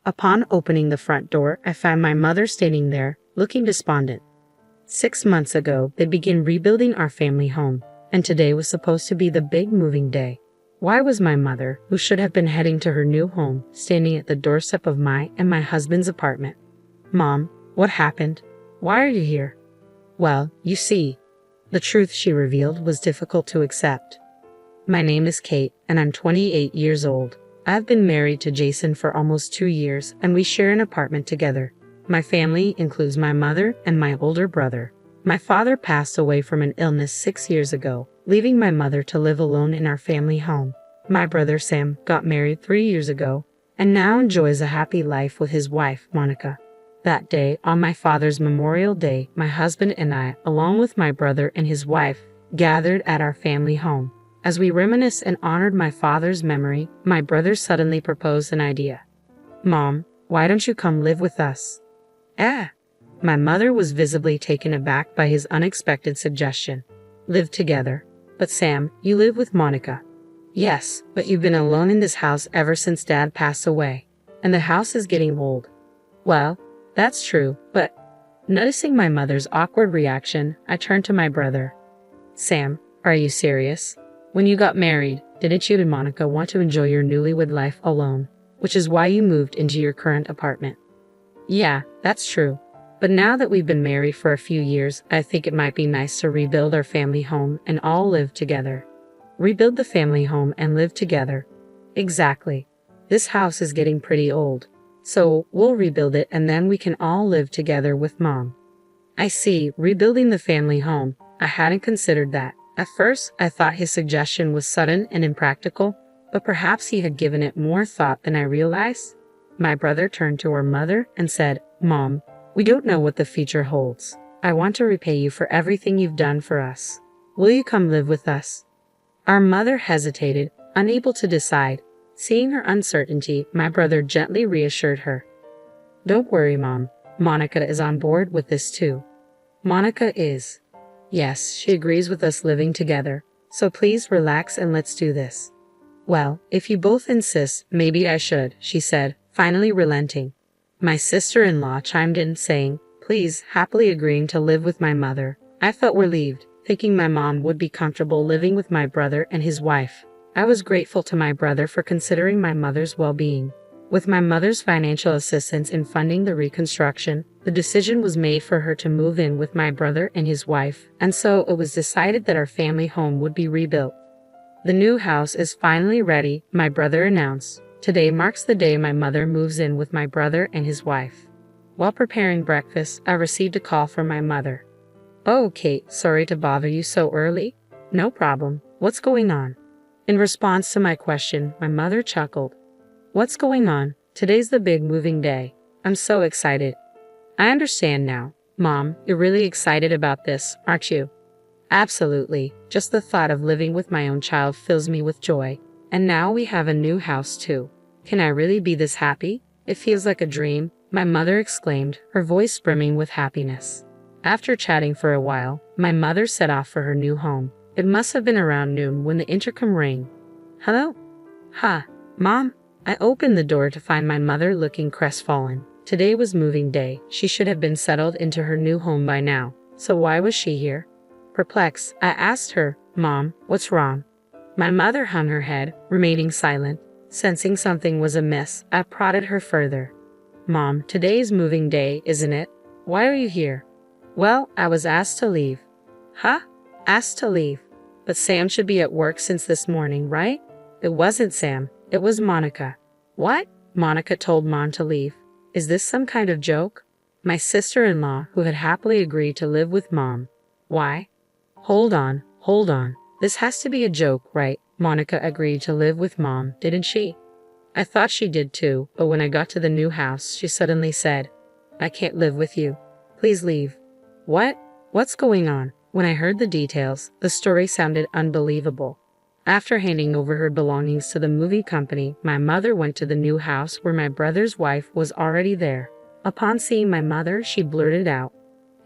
Upon opening the front door, I found my mother standing there, looking despondent. 6 months ago, they began rebuilding our family home, and today was supposed to be the big moving day. Why was my mother, who should have been heading to her new home, standing at the doorstep of my and my husband's apartment? Mom, what happened? Why are you here? Well, you see, the truth she revealed was difficult to accept. My name is Kate, and I'm 28 years old. I've been married to Jason for almost 2 years, and we share an apartment together. My family includes my mother and my older brother. My father passed away from an illness 6 years ago, leaving my mother to live alone in our family home. My brother Sam got married 3 years ago, and now enjoys a happy life with his wife, Monica. That day, on my father's Memorial Day, my husband and I, along with my brother and his wife, gathered at our family home. As we reminisced and honored my father's memory, my brother suddenly proposed an idea. Mom, why don't you come live with us? My mother was visibly taken aback by his unexpected suggestion. Live together. But Sam, you live with Monica. Yes, but you've been alone in this house ever since Dad passed away. And the house is getting old. Well, that's true, but noticing my mother's awkward reaction, I turned to my brother. Sam, are you serious? When you got married, didn't you and Monica want to enjoy your newlywed life alone, which is why you moved into your current apartment? Yeah, that's true. But now that we've been married for a few years, I think it might be nice to rebuild our family home and all live together. Rebuild the family home and live together. Exactly. This house is getting pretty old. So we'll rebuild it and then we can all live together with Mom. I see, rebuilding the family home. I hadn't considered that. At first, I thought his suggestion was sudden and impractical, but perhaps he had given it more thought than I realized. My brother turned to our mother and said, Mom, we don't know what the future holds. I want to repay you for everything you've done for us. Will you come live with us? Our mother hesitated, unable to decide. Seeing her uncertainty, my brother gently reassured her. Don't worry, Mom. Monica is on board with this too. Monica is. Yes, she agrees with us living together. So please relax and let's do this. Well, if you both insist, maybe I should, she said, finally relenting. My sister-in-law chimed in, saying, please, happily agreeing to live with my mother. I felt relieved, thinking my mom would be comfortable living with my brother and his wife. I was grateful to my brother for considering my mother's well-being. With my mother's financial assistance in funding the reconstruction, the decision was made for her to move in with my brother and his wife, and so it was decided that our family home would be rebuilt. The new house is finally ready, my brother announced. Today marks the day my mother moves in with my brother and his wife. While preparing breakfast, I received a call from my mother. Oh, Kate, sorry to bother you so early. No problem. What's going on? In response to my question, my mother chuckled. What's going on? Today's the big moving day. I'm so excited. I understand now. Mom, you're really excited about this, aren't you? Absolutely. Just the thought of living with my own child fills me with joy. And now we have a new house too. Can I really be this happy? It feels like a dream, my mother exclaimed, her voice brimming with happiness. After chatting for a while, my mother set off for her new home. It must have been around noon when the intercom rang. Hello? Mom? I opened the door to find my mother looking crestfallen. Today was moving day. She should have been settled into her new home by now. So why was she here? Perplexed, I asked her, Mom, what's wrong? My mother hung her head, remaining silent. Sensing something was amiss, I prodded her further. Mom, today's moving day, isn't it? Why are you here? Well, I was asked to leave. Asked to leave? But Sam should be at work since this morning, right? It wasn't Sam. It was Monica. What? Monica told Mom to leave. Is this some kind of joke? My sister-in-law, who had happily agreed to live with Mom. Why? Hold on. This has to be a joke, right? Monica agreed to live with Mom, didn't she? I thought she did too, but when I got to the new house, she suddenly said, I can't live with you. Please leave. What? What's going on? When I heard the details, the story sounded unbelievable. After handing over her belongings to the moving company, my mother went to the new house where my brother's wife was already there. Upon seeing my mother, she blurted out,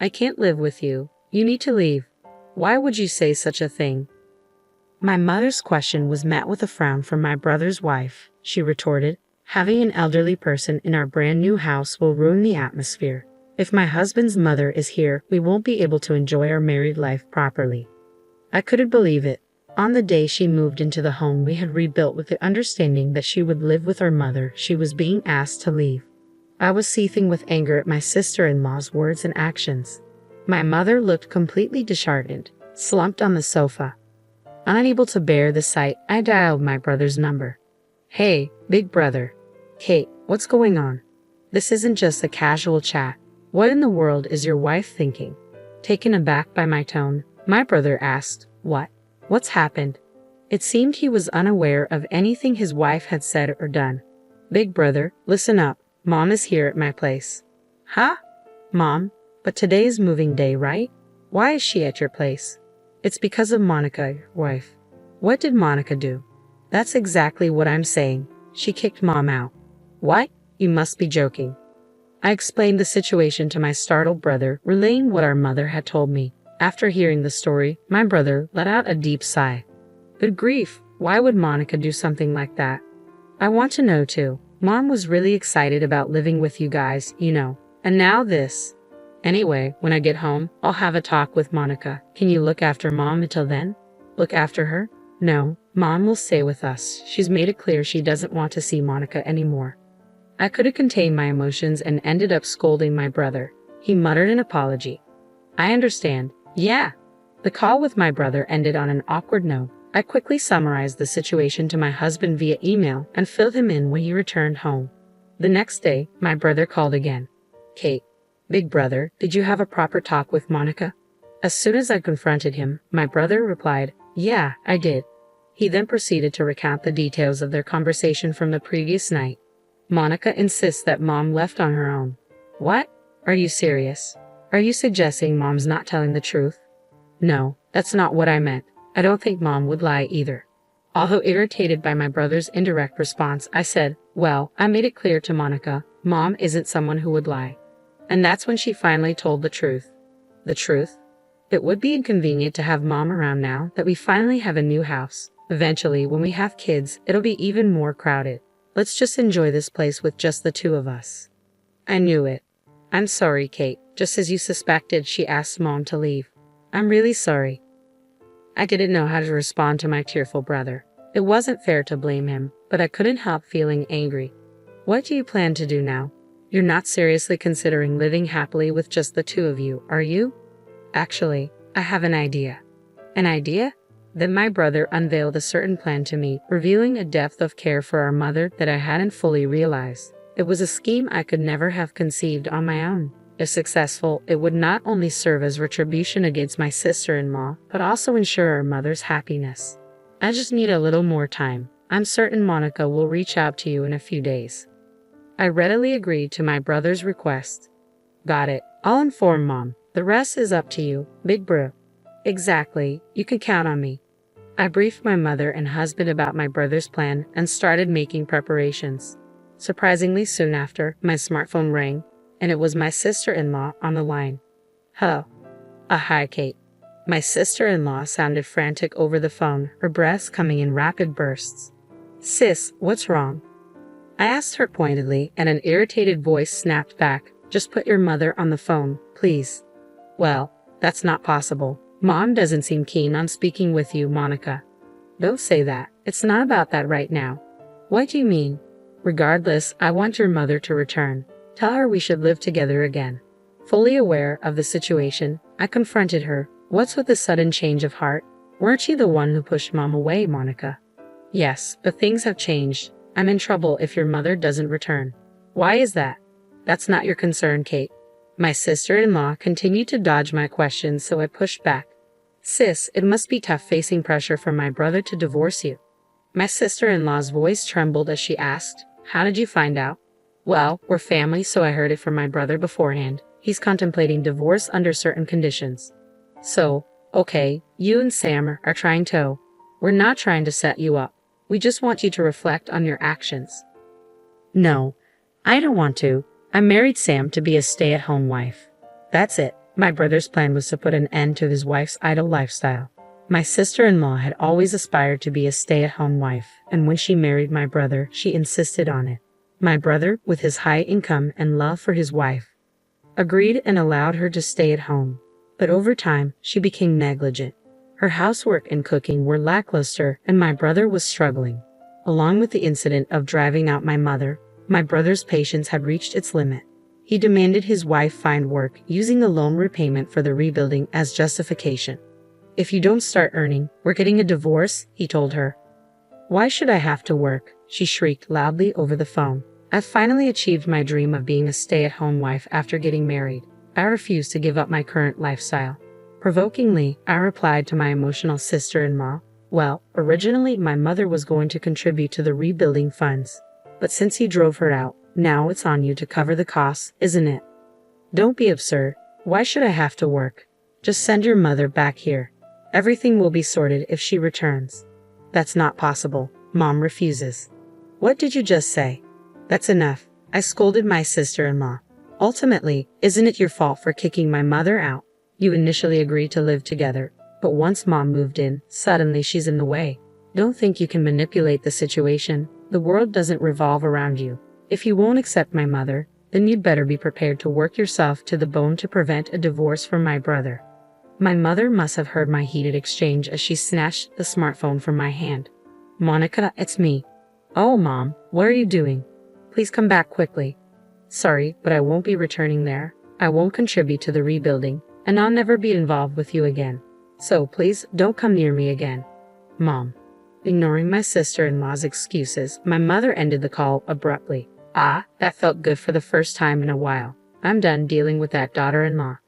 I can't live with you. You need to leave. Why would you say such a thing? My mother's question was met with a frown from my brother's wife. She retorted, Having an elderly person in our brand new house will ruin the atmosphere. If my husband's mother is here, we won't be able to enjoy our married life properly. I couldn't believe it. On the day she moved into the home we had rebuilt with the understanding that she would live with our mother, she was being asked to leave. I was seething with anger at my sister-in-law's words and actions. My mother looked completely disheartened, slumped on the sofa. Unable to bear the sight, I dialed my brother's number. "Hey, big brother." "Kate, what's going on? This isn't just a casual chat. What in the world is your wife thinking?" Taken aback by my tone, my brother asked, "What? What's happened?" It seemed he was unaware of anything his wife had said or done. "Big brother, listen up. Mom is here at my place." "Huh? Mom? But today is moving day, right? Why is she at your place?" "It's because of Monica, your wife." "What did Monica do?" "That's exactly what I'm saying. She kicked Mom out." "What? You must be joking." I explained the situation to my startled brother, relaying what our mother had told me. After hearing the story, my brother let out a deep sigh. "Good grief, why would Monica do something like that?" "I want to know too. Mom was really excited about living with you guys, you know. And now this. Anyway, when I get home, I'll have a talk with Monica. Can you look after Mom until then?" "Look after her?" "No, Mom will stay with us. She's made it clear she doesn't want to see Monica anymore." I couldn't contain my emotions and ended up scolding my brother. He muttered an apology. "I understand. Yeah." The call with my brother ended on an awkward note. I quickly summarized the situation to my husband via email and filled him in when he returned home. The next day, my brother called again. "Kate, big brother, did you have a proper talk with Monica?" As soon as I confronted him, my brother replied, "Yeah, I did." He then proceeded to recount the details of their conversation from the previous night. "Monica insists that Mom left on her own." "What? Are you serious? Are you suggesting Mom's not telling the truth?" "No, that's not what I meant. I don't think Mom would lie either." Although irritated by my brother's indirect response, I said, "Well, I made it clear to Monica, Mom isn't someone who would lie." And that's when she finally told the truth. The truth? It would be inconvenient to have Mom around now that we finally have a new house. Eventually, when we have kids, it'll be even more crowded. Let's just enjoy this place with just the two of us. I knew it. "I'm sorry, Kate. Just as you suspected, she asked Mom to leave." "I'm really sorry." I didn't know how to respond to my tearful brother. It wasn't fair to blame him, but I couldn't help feeling angry. "What do you plan to do now? You're not seriously considering living happily with just the two of you, are you?" "Actually, I have an idea." "An idea?" Then my brother unveiled a certain plan to me, revealing a depth of care for our mother that I hadn't fully realized. It was a scheme I could never have conceived on my own. If successful, it would not only serve as retribution against my sister-in-law, but also ensure our mother's happiness. I just need a little more time. I'm certain Monica will reach out to you in a few days. I readily agreed to my brother's request. "Got it. I'll inform Mom. The rest is up to you, big bro." "Exactly. You can count on me." I briefed my mother and husband about my brother's plan and started making preparations. Surprisingly soon after, my smartphone rang, and it was my sister-in-law on the line. "Hello." Hi, Kate." My sister-in-law sounded frantic over the phone, her breaths coming in rapid bursts. "Sis, what's wrong?" I asked her pointedly, and an irritated voice snapped back, "Just put your mother on the phone, please." "Well, that's not possible. Mom doesn't seem keen on speaking with you, Monica." "Don't say that. It's not about that right now." "What do you mean?" "Regardless, I want your mother to return. Tell her we should live together again." Fully aware of the situation, I confronted her. "What's with the sudden change of heart? Weren't you the one who pushed Mom away, Monica?" "Yes, but things have changed. I'm in trouble if your mother doesn't return." "Why is that?" "That's not your concern, Kate." My sister-in-law continued to dodge my questions, so I pushed back. "Sis, it must be tough facing pressure from my brother to divorce you." My sister-in-law's voice trembled as she asked, "How did you find out?" "Well, we're family, so I heard it from my brother beforehand. He's contemplating divorce under certain conditions." "So, okay, you and Sam are trying to." "We're not trying to set you up. We just want you to reflect on your actions." "No, I don't want to. I married Sam to be a stay-at-home wife. That's it." My brother's plan was to put an end to his wife's idle lifestyle. My sister-in-law had always aspired to be a stay-at-home wife, and when she married my brother, she insisted on it. My brother, with his high income and love for his wife, agreed and allowed her to stay at home. But over time, she became negligent. Her housework and cooking were lackluster, and my brother was struggling. Along with the incident of driving out my mother, my brother's patience had reached its limit. He demanded his wife find work, using the loan repayment for the rebuilding as justification. "If you don't start earning, we're getting a divorce," he told her. "Why should I have to work?" she shrieked loudly over the phone. "I finally achieved my dream of being a stay-at-home wife after getting married. I refuse to give up my current lifestyle." Provokingly, I replied to my emotional sister-in-law, "Well, originally my mother was going to contribute to the rebuilding funds. But since he drove her out, now it's on you to cover the costs, isn't it? Don't be absurd. Why should I have to work? Just send your mother back here. Everything will be sorted if she returns." "That's not possible. Mom refuses." "What did you just say?" "That's enough," I scolded my sister-in-law. "Ultimately, isn't it your fault for kicking my mother out? You initially agreed to live together, but once Mom moved in, suddenly she's in the way. Don't think you can manipulate the situation. The world doesn't revolve around you. If you won't accept my mother, then you'd better be prepared to work yourself to the bone to prevent a divorce from my brother." My mother must have heard my heated exchange as she snatched the smartphone from my hand. "Monica, it's me." "Oh, Mom, what are you doing? Please come back quickly." "Sorry, but I won't be returning there. I won't contribute to the rebuilding, and I'll never be involved with you again. So please don't come near me again." "Mom." Ignoring my sister-in-law's excuses, my mother ended the call abruptly. That felt good for the first time in a while. I'm done dealing with that daughter-in-law.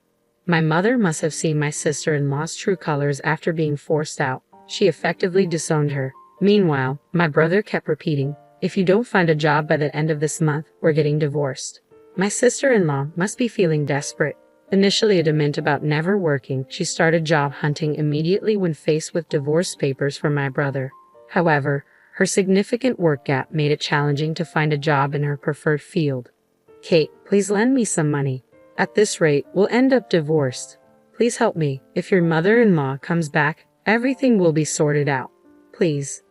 My mother must have seen my sister-in-law's true colors after being forced out. She effectively disowned her. Meanwhile, my brother kept repeating, "If you don't find a job by the end of this month, we're getting divorced." My sister-in-law must be feeling desperate. Initially adamant about never working, she started job hunting immediately when faced with divorce papers from my brother. However, her significant work gap made it challenging to find a job in her preferred field. "Kate, please lend me some money. At this rate, we'll end up divorced. Please help me. If your mother-in-law comes back, everything will be sorted out. Please."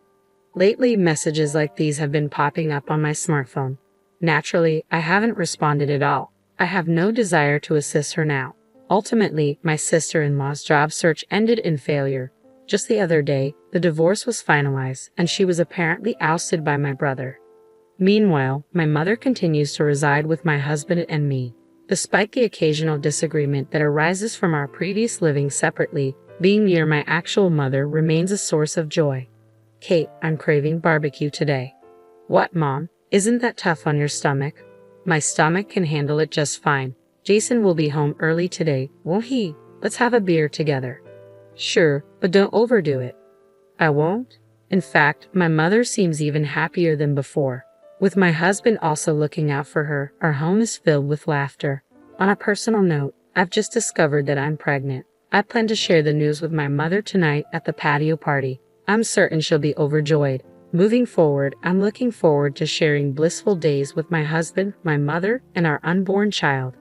Lately, messages like these have been popping up on my smartphone. Naturally, I haven't responded at all. I have no desire to assist her now. Ultimately, my sister-in-law's job search ended in failure. Just the other day, the divorce was finalized, and she was apparently ousted by my brother. Meanwhile, my mother continues to reside with my husband and me. Despite the occasional disagreement that arises from our previous living separately, being near my actual mother remains a source of joy. "Kate, I'm craving barbecue today." "What, Mom? Isn't that tough on your stomach?" "My stomach can handle it just fine. Jason will be home early today, won't he? Let's have a beer together." "Sure, but don't overdo it." "I won't." In fact, my mother seems even happier than before. With my husband also looking out for her, our home is filled with laughter. On a personal note, I've just discovered that I'm pregnant. I plan to share the news with my mother tonight at the patio party. I'm certain she'll be overjoyed. Moving forward, I'm looking forward to sharing blissful days with my husband, my mother, and our unborn child.